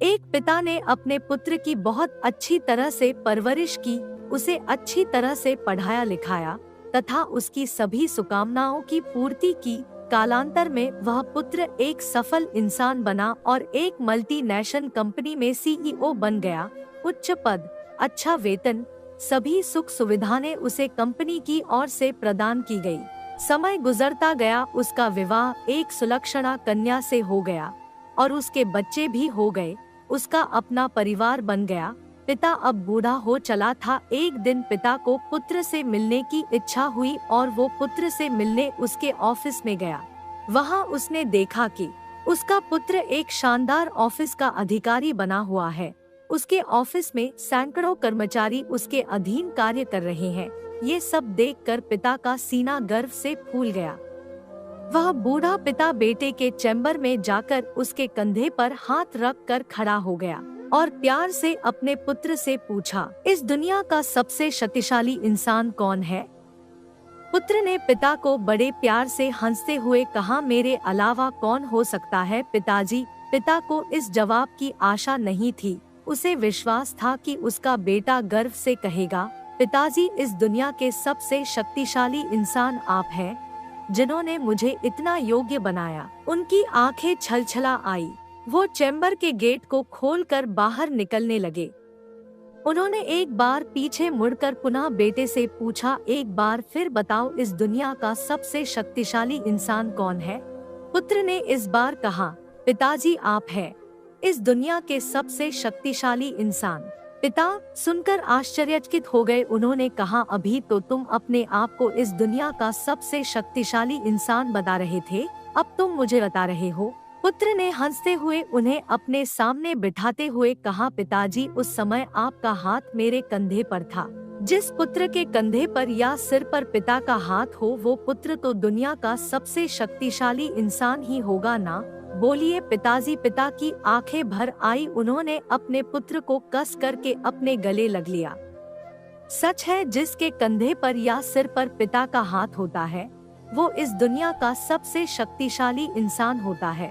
एक पिता ने अपने पुत्र की बहुत अच्छी तरह से परवरिश की, उसे अच्छी तरह से पढ़ाया लिखाया तथा उसकी सभी सुकामनाओं की पूर्ति की। कालांतर में वह पुत्र एक सफल इंसान बना और एक मल्टीनेशनल कंपनी में सीईओ बन गया। उच्च पद, अच्छा वेतन, सभी सुख सुविधाएं उसे कंपनी की ओर से प्रदान की गई। समय गुजरता गया, उसका विवाह एक सुलक्षणा कन्या से हो गया और उसके बच्चे भी हो गए। उसका अपना परिवार बन गया। पिता अब बूढ़ा हो चला था। एक दिन पिता को पुत्र से मिलने की इच्छा हुई और वो पुत्र से मिलने उसके ऑफिस में गया। वहाँ उसने देखा कि उसका पुत्र एक शानदार ऑफिस का अधिकारी बना हुआ है। उसके ऑफिस में सैकड़ों कर्मचारी उसके अधीन कार्य कर रहे हैं। ये सब देखकर पिता का सीना गर्व से फूल गया। वह बूढ़ा पिता बेटे के चैम्बर में जाकर उसके कंधे पर हाथ रख कर खड़ा हो गया और प्यार से अपने पुत्र से पूछा, इस दुनिया का सबसे शक्तिशाली इंसान कौन है? पुत्र ने पिता को बड़े प्यार से हंसते हुए कहा, मेरे अलावा कौन हो सकता है पिताजी। पिता को इस जवाब की आशा नहीं थी। उसे विश्वास था कि उसका बेटा गर्व से कहेगा, पिताजी, इस दुनिया के सबसे शक्तिशाली इंसान आप हैं, जिन्होंने मुझे इतना योग्य बनाया। उनकी आंखें छलछला आई। वो चैम्बर के गेट को खोलकर बाहर निकलने लगे। उन्होंने एक बार पीछे मुड़कर पुनः बेटे से पूछा, एक बार फिर बताओ, इस दुनिया का सबसे शक्तिशाली इंसान कौन है? पुत्र ने इस बार कहा, पिताजी, आप हैं इस दुनिया के सबसे शक्तिशाली इंसान। पिता सुनकर आश्चर्यचकित हो गए। उन्होंने कहा, अभी तो तुम अपने आप को इस दुनिया का सबसे शक्तिशाली इंसान बता रहे थे, अब तुम मुझे बता रहे हो? पुत्र ने हंसते हुए उन्हें अपने सामने बिठाते हुए कहा, पिताजी, उस समय आपका हाथ मेरे कंधे पर था। जिस पुत्र के कंधे पर या सिर पर पिता का हाथ हो, वो पुत्र तो दुनिया का सबसे शक्तिशाली इंसान ही होगा ना? बोलिए पिताजी। पिता की आंखें भर आई। उन्होंने अपने पुत्र को कस करके अपने गले लग लिया। सच है, जिसके कंधे पर या सिर पर पिता का हाथ होता है, वो इस दुनिया का सबसे शक्तिशाली इंसान होता है।